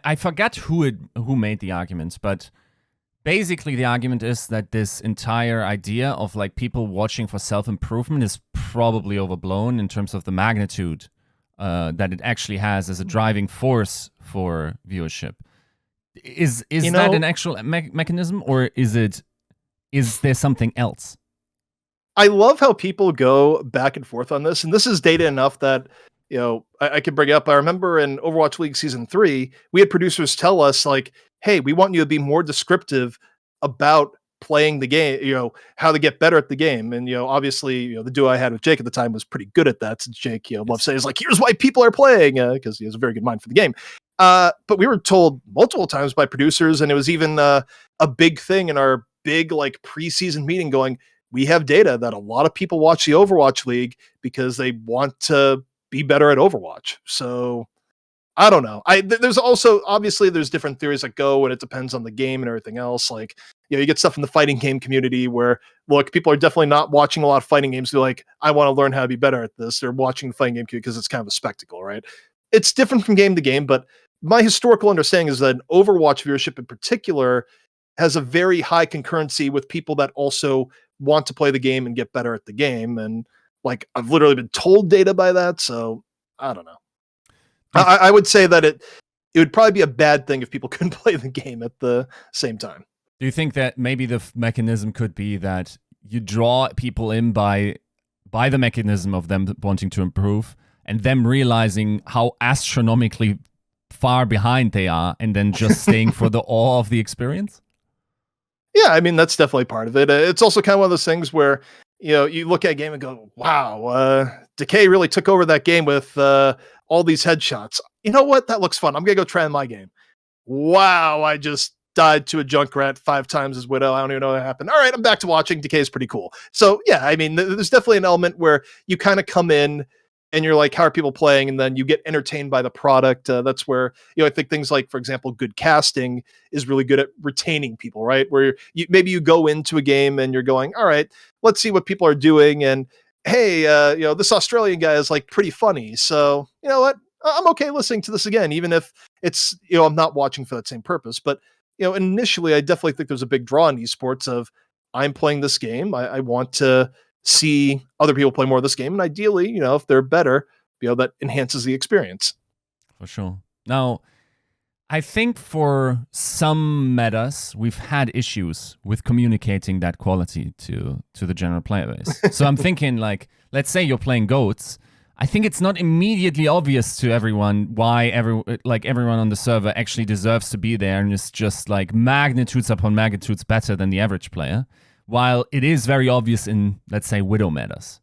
I forget who made the argument, but basically the argument is that this entire idea of like people watching for self-improvement is probably overblown in terms of the magnitude that it actually has as a driving force for viewership. Is that an actual mechanism, or is there something else? I love how people go back and forth on this, and this is data enough that I could bring it up. I remember in Overwatch League Season 3, we had producers tell us, like, hey, we want you to be more descriptive about playing the game, how to get better at the game. And, obviously, the duo I had with Jake at the time was pretty good at that, since Jake, loves saying, like, here's why people are playing, because he has a very good mind for the game. But we were told multiple times by producers, and it was even a big thing in our big, like, preseason meeting going, we have data that a lot of people watch the Overwatch League because they want to be better at Overwatch. So I don't know. There's also, obviously, there's different theories that go, and it depends on the game and everything else. Like, you get stuff in the fighting game community where, look, people are definitely not watching a lot of fighting games. They're like, I want to learn how to be better at this. They're watching the fighting game because it's kind of a spectacle, right? It's different from game to game, but my historical understanding is that Overwatch viewership in particular has a very high concurrency with people that also want to play the game and get better at the game. And like, I've literally been told data by that. So I don't know. I would say that it would probably be a bad thing if people couldn't play the game at the same time. Do you think that maybe the mechanism could be that you draw people in by the mechanism of them wanting to improve and them realizing how astronomically far behind they are, and then just staying for the awe of the experience? Yeah, I mean, that's definitely part of it. It's also kind of one of those things where, you look at a game and go, wow, Decay really took over that game with all these headshots. You know what? That looks fun. I'm going to go try in my game. Wow, I just died to a Junkrat 5 times as Widow. I don't even know what happened. All right, I'm back to watching. Decay is pretty cool. So, yeah, I mean, there's definitely an element where you kind of come in and you're like, how are people playing? And then you get entertained by the product. That's where, I think things like, for example, good casting is really good at retaining people, right? Where maybe you go into a game and you're going, all right, let's see what people are doing. And hey, this Australian guy is like pretty funny. So you know what? I'm okay listening to this again, even if it's, I'm not watching for that same purpose. But, initially, I definitely think there's a big draw in esports of, I'm playing this game. I want to see other people play more of this game, and ideally, if they're better, that enhances the experience. For sure. Now, I think for some metas, we've had issues with communicating that quality to the general player base. So I'm thinking, like, let's say you're playing GOATs. I think it's not immediately obvious to everyone why everyone on the server actually deserves to be there and is just like magnitudes upon magnitudes better than the average player. While it is very obvious in, let's say, Widow metas.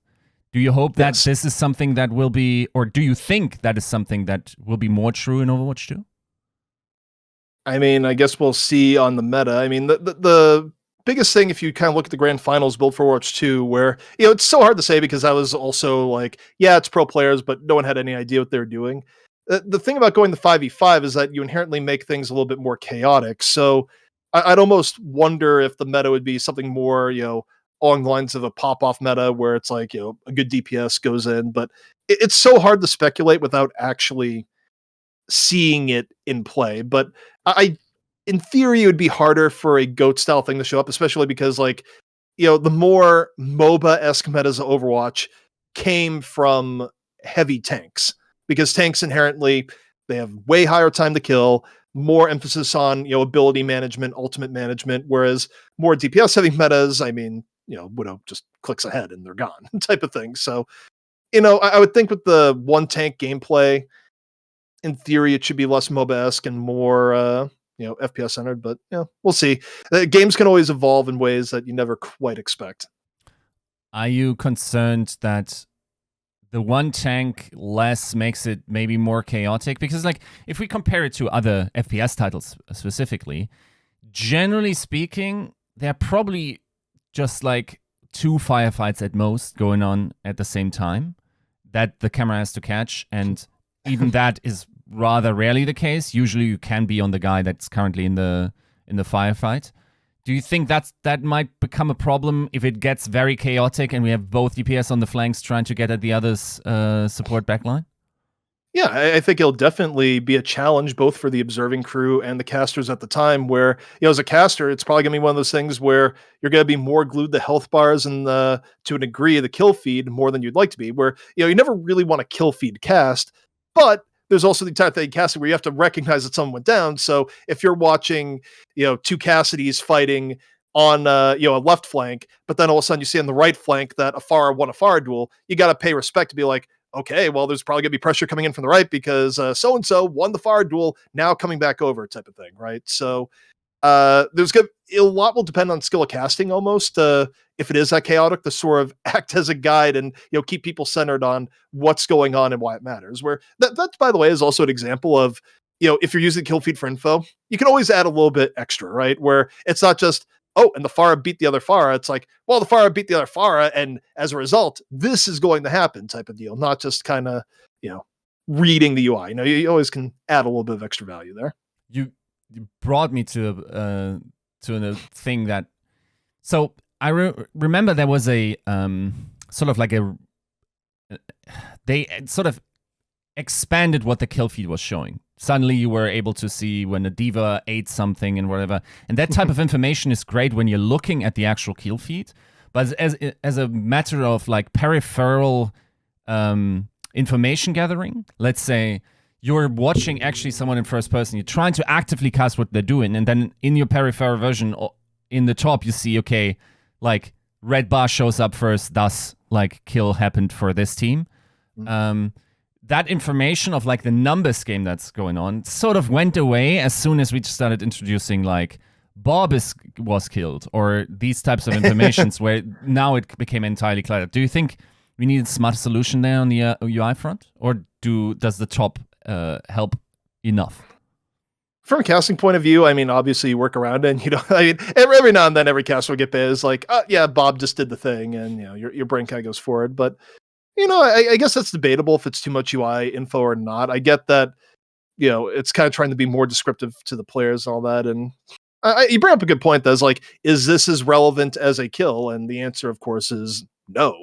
Do you hope that this is something that will be, or do you think that is something that will be more true in Overwatch 2? I mean, I guess we'll see on the meta. I mean, the biggest thing, if you kind of look at the grand finals build for Overwatch 2, where, it's so hard to say because I was also like, yeah, it's pro players, but no one had any idea what they were doing. The thing about going to 5v5 is that you inherently make things a little bit more chaotic. So I'd almost wonder if the meta would be something more, along the lines of a pop-off meta where it's like, a good DPS goes in. But it's so hard to speculate without actually seeing it in play. But in theory, it would be harder for a GOAT-style thing to show up, especially because, like, the more MOBA-esque metas of Overwatch came from heavy tanks. Because tanks inherently, they have way higher time to kill, more emphasis on, ability management, ultimate management, whereas more DPS heavy metas, I mean, Widow just clicks ahead and they're gone type of thing. So, I would think with the one tank gameplay, in theory, it should be less MOBA-esque and more, FPS centered, but we'll see. Games can always evolve in ways that you never quite expect. Are you concerned that the one tank less makes it maybe more chaotic? Because, like, if we compare it to other FPS titles specifically, generally speaking, they're probably just like 2 firefights at most going on at the same time that the camera has to catch. And even that is rather rarely the case. Usually you can be on the guy that's currently in the firefight. Do you think that might become a problem if it gets very chaotic and we have both DPS on the flanks trying to get at the other's support backline? Yeah, I think it'll definitely be a challenge both for the observing crew and the casters at the time. Where as a caster, it's probably gonna be one of those things where you're gonna be more glued to health bars and to a degree the kill feed more than you'd like to be. Where you never really want to kill feed cast, but there's also the type thing casting where you have to recognize that someone went down. So if you're watching, two Cassidys fighting on a left flank, but then all of a sudden you see on the right flank that a Pharah won a Pharah duel, you got to pay respect to be like, okay, well, there's probably gonna be pressure coming in from the right because so and so won the Pharah duel, now coming back over, type of thing, right? So there's gonna a lot will depend on skill of casting almost. If it is that chaotic, to sort of act as a guide and keep people centered on what's going on and why it matters. Where that by the way is also an example of if you're using kill feed for info, you can always add a little bit extra, right? Where it's not just and the Pharah beat the other Pharah. It's like, well, the Pharah beat the other Pharah, and as a result, this is going to happen, type of deal. Not just kind of reading the UI. You always can add a little bit of extra value there. You brought me to a thing that. So I remember there was a sort of like they sort of expanded what the kill feed was showing. Suddenly you were able to see when a diva ate something and whatever. And that type of information is great when you're looking at the actual kill feed. But as a matter of like peripheral information gathering, let's say you're watching actually someone in first person, you're trying to actively cast what they're doing, and then in your peripheral version in the top you see, okay, like red bar shows up first, thus like kill happened for this team. That information of like the numbers game that's going on sort of went away as soon as we started introducing like Bob was killed or these types of informations where now it became entirely clear. Do you think we need a smart solution there on the UI front, or does the top help enough? From a casting point of view, I mean, obviously you work around it, and I mean, every now and then every caster will get bit is like, yeah, Bob just did the thing, and your brain kind of goes forward, but. I guess that's debatable if it's too much UI info or not. I get that, it's kind of trying to be more descriptive to the players and all that. And you bring up a good point. That's like, is this as relevant as a kill? And the answer, of course, is no.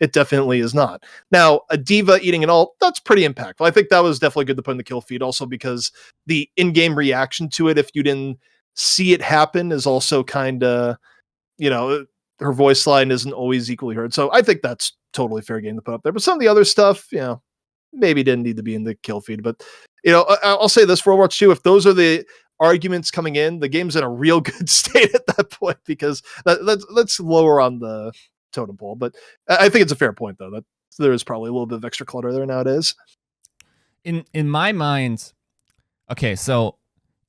It definitely is not. Now, a diva eating an ult, that's pretty impactful. I think that was definitely good to put in the kill feed, also because the in-game reaction to it, if you didn't see it happen, is also kind of, her voice line isn't always equally heard. So I think that's totally fair game to put up there. But some of the other stuff, maybe didn't need to be in the kill feed. But, I'll say this for Overwatch 2, if those are the arguments coming in, the game's in a real good state at that point, because that's lower on the totem pole. But I think it's a fair point, though, that there is probably a little bit of extra clutter there nowadays. In my mind, okay, so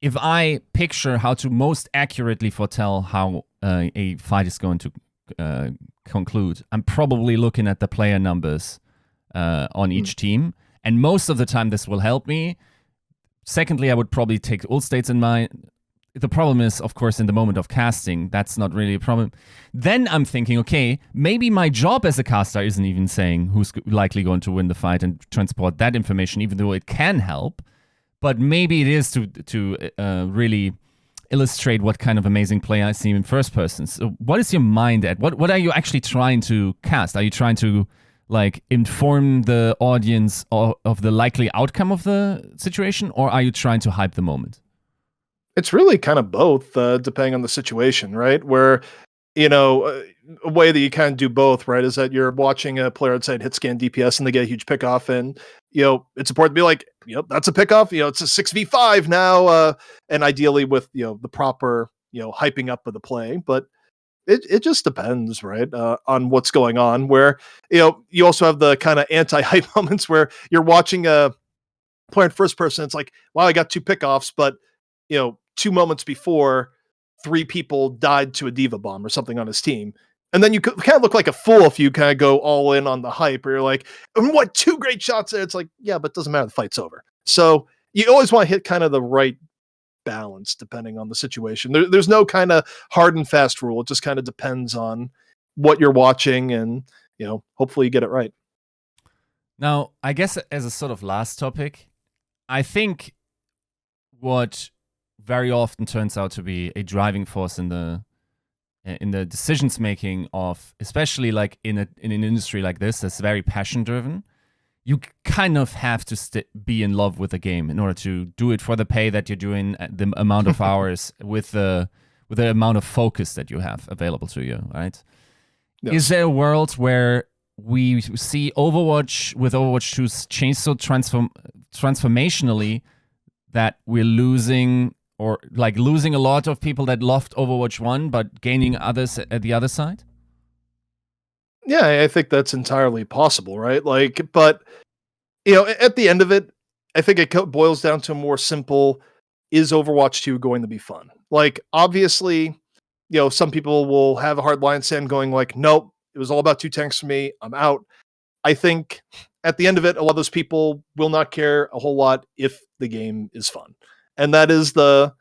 if I picture how to most accurately foretell how a fight is going to conclude, I'm probably looking at the player numbers on each team, and most of the time this will help me. Secondly, I would probably take ult states in mind. The problem is, of course, in the moment of casting, that's not really a problem. Then I'm thinking, okay, maybe my job as a caster isn't even saying who's likely going to win the fight and transport that information, even though it can help. But maybe it is to really illustrate what kind of amazing play I see in first person. So what is your mind at? What are you actually trying to cast? Are you trying to like inform the audience of the likely outcome of the situation, or are you trying to hype the moment? It's really kind of both, depending on the situation, right? Where a way that you kind of do both, right, is that you're watching a player outside hit scan DPS and they get a huge pickoff, and it's important to be like, that's a pickoff. It's a 6v5 now, and ideally with the proper hyping up of the play. But it just depends, right, on what's going on. Where you also have the kind of anti-hype moments where you're watching a player in first person. It's like, wow, I got 2 pickoffs, but 2 moments before, 3 people died to a diva bomb or something on his team. And then you kind of look like a fool if you kind of go all in on the hype, or you're like, and what, 2 great shots there? It's like, yeah, but it doesn't matter. The fight's over. So you always want to hit kind of the right balance depending on the situation. There's no kind of hard and fast rule. It just kind of depends on what you're watching, and hopefully you get it right. Now, I guess as a sort of last topic, I think what very often turns out to be a driving force in the decisions making of, especially like in an industry like this that's very passion driven, you kind of have to be in love with the game in order to do it for the pay that you're doing, the amount of hours with the amount of focus that you have available to you, right? Yes. Is there a world where we see Overwatch with Overwatch 2 change so transformationally that we're losing a lot of people that loved Overwatch 1 but gaining others at the other side? Yeah, I think that's entirely possible, right? Like, but at the end of it, I think it boils down to a more simple: is Overwatch 2 going to be fun? Like, obviously, some people will have a hard line sand going like, nope, it was all about 2 tanks for me. I'm out. I think at the end of it, a lot of those people will not care a whole lot if the game is fun. And that is the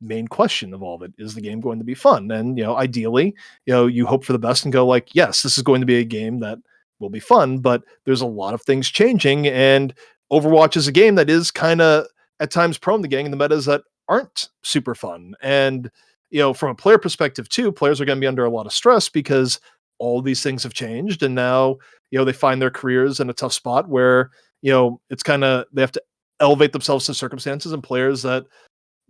main question of all of it. Is the game going to be fun? And, ideally, you hope for the best and go like, yes, this is going to be a game that will be fun, but there's a lot of things changing. And Overwatch is a game that is kind of at times prone to getting in the metas that aren't super fun. And, from a player perspective too, players are going to be under a lot of stress because all these things have changed. And now, they find their careers in a tough spot where, it's kind of, they have to elevate themselves to circumstances, and players that,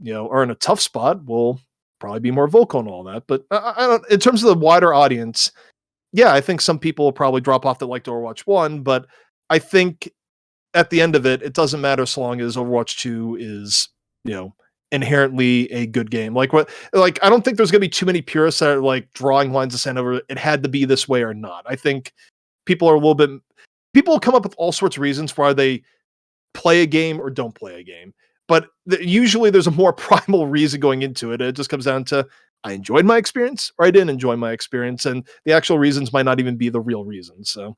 are in a tough spot will probably be more vocal and all that. But I don't, in terms of the wider audience, yeah, I think some people will probably drop off that liked Overwatch 1, but I think at the end of it, it doesn't matter so long as Overwatch 2 is, inherently a good game. Like I don't think there's gonna be too many purists that are like drawing lines of sand over it had to be this way or not. I think people will come up with all sorts of reasons why they play a game or don't play a game. But usually there's a more primal reason going into it. It just comes down to, I enjoyed my experience or I didn't enjoy my experience. And the actual reasons might not even be the real reasons. So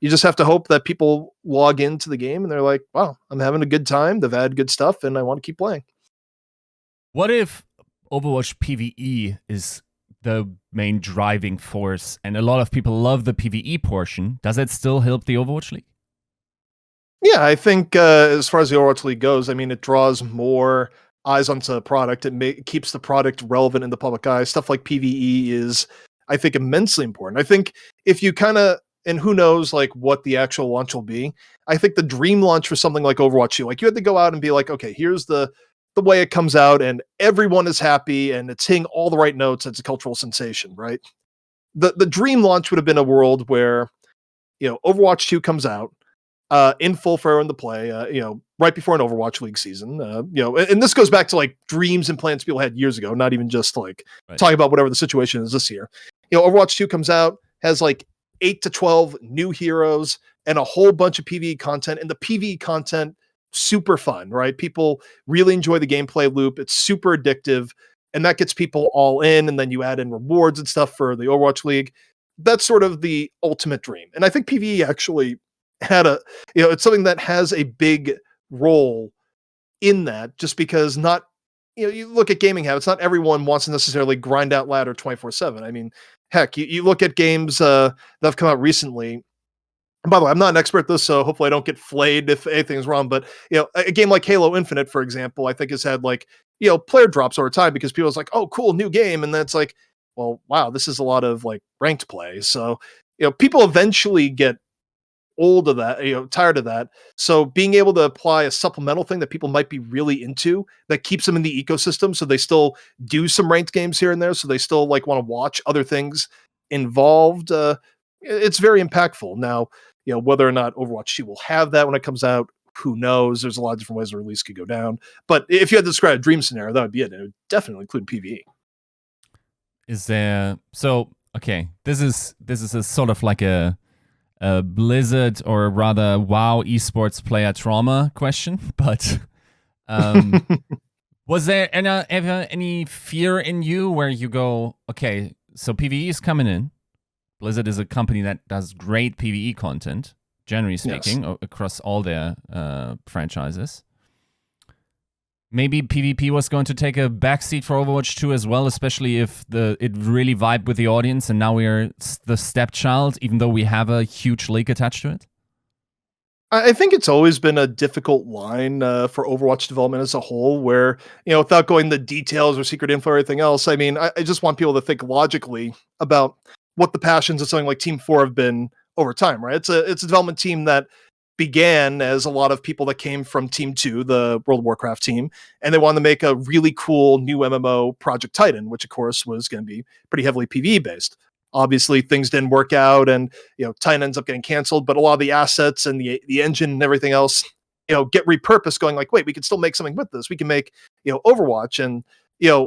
you just have to hope that people log into the game and they're like, wow, I'm having a good time. They've had good stuff and I want to keep playing. What if Overwatch PvE is the main driving force and a lot of people love the PvE portion? Does it still help the Overwatch League? Yeah, I think as far as the Overwatch League goes, I mean, it draws more eyes onto the product. It keeps the product relevant in the public eye. Stuff like PvE is, I think, immensely important. I think if you kind of, and who knows, like what the actual launch will be. I think the dream launch for something like Overwatch 2, like you had to go out and be like, okay, here's the way it comes out, and everyone is happy, and it's hitting all the right notes. It's a cultural sensation, right? The dream launch would have been a world where, Overwatch 2 comes out in full for everyone to play, right before an Overwatch League season, and this goes back to like dreams and plans people had years ago, not even just like talking about whatever the situation is this year. Overwatch 2 comes out, has like 8 to 12 new heroes and a whole bunch of PvE content, and the PvE content super fun, right? People really enjoy the gameplay loop. It's super addictive, and that gets people all in, and then you add in rewards and stuff for the Overwatch League. That's sort of the ultimate dream. And I think PvE actually had it's something that has a big role in that, just because not, you look at gaming habits, not everyone wants to necessarily grind out ladder 24/7. I mean, heck, you look at games that have come out recently. And by the way, I'm not an expert at this, so hopefully I don't get flayed if anything's wrong. But a game like Halo Infinite, for example, I think has had like player drops over time because people was like, "Oh, cool, new game," and then it's like, "Well, wow, this is a lot of like ranked play." So people eventually get old of that, tired of that. So being able to apply a supplemental thing that people might be really into that keeps them in the ecosystem, so they still do some ranked games here and there, so they still like want to watch other things involved. It's very impactful. Now, whether or not Overwatch 2 will have that when it comes out, who knows? There's a lot of different ways the release could go down. But if you had to describe a dream scenario, that would be it. It would definitely include PvE. Is there okay? This is a sort of like a Blizzard or rather WoW esports player trauma question, but was there ever any fear in you where you go, okay, so PvE is coming in. Blizzard is a company that does great PvE content, generally speaking, across all their franchises. Maybe PvP was going to take a backseat for Overwatch 2 as well, especially if it really vibed with the audience, and now we're the stepchild, even though we have a huge league attached to it? I think it's always been a difficult line for Overwatch development as a whole, where, without going into details or secret info or anything else, I mean, I just want people to think logically about what the passions of something like Team 4 have been over time, right? It's a development team that began as a lot of people that came from Team 2, the World of Warcraft team, and they wanted to make a really cool new MMO, Project Titan, which of course was going to be pretty heavily PvE based. Obviously, things didn't work out, and Titan ends up getting canceled. But a lot of the assets and the engine and everything else, get repurposed. Going like, wait, we can still make something with this. We can make Overwatch, and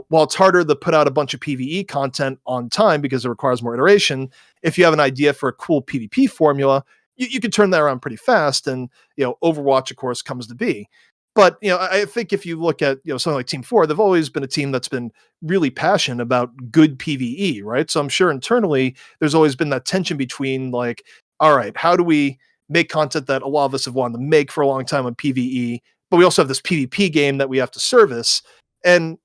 while it's harder to put out a bunch of PvE content on time because it requires more iteration, if you have an idea for a cool PvP formula, you can turn that around pretty fast. And Overwatch, of course, comes to be. But I think if you look at something like Team 4, they've always been a team that's been really passionate about good PvE, right? So I'm sure internally there's always been that tension between like, all right, how do we make content that a lot of us have wanted to make for a long time on PvE, but we also have this PvP game that we have to service. And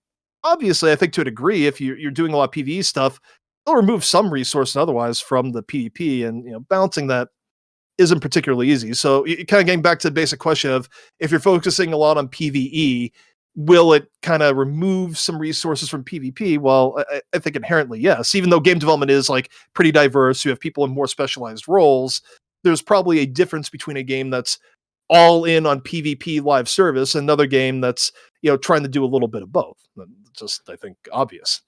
obviously, I think to a degree, if you're doing a lot of PvE stuff, they'll remove some resource and otherwise from the PvP, and balancing that isn't particularly easy. So kind of getting back to the basic question of, if you're focusing a lot on PvE, will it kind of remove some resources from PvP? Well, I think inherently yes. Even though game development is like pretty diverse, you have people in more specialized roles, there's probably a difference between a game that's all in on PvP live service and another game that's trying to do a little bit of both. Just, I think, obvious.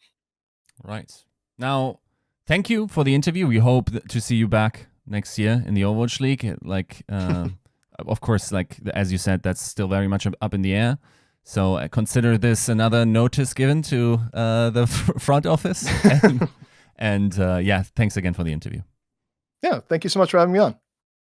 Right. Now, thank you for the interview. We hope to see you back next year in the Overwatch League. Like, of course, like as you said, that's still very much up in the air. So consider this another notice given to the front office. And yeah, thanks again for the interview. Yeah, thank you so much for having me on.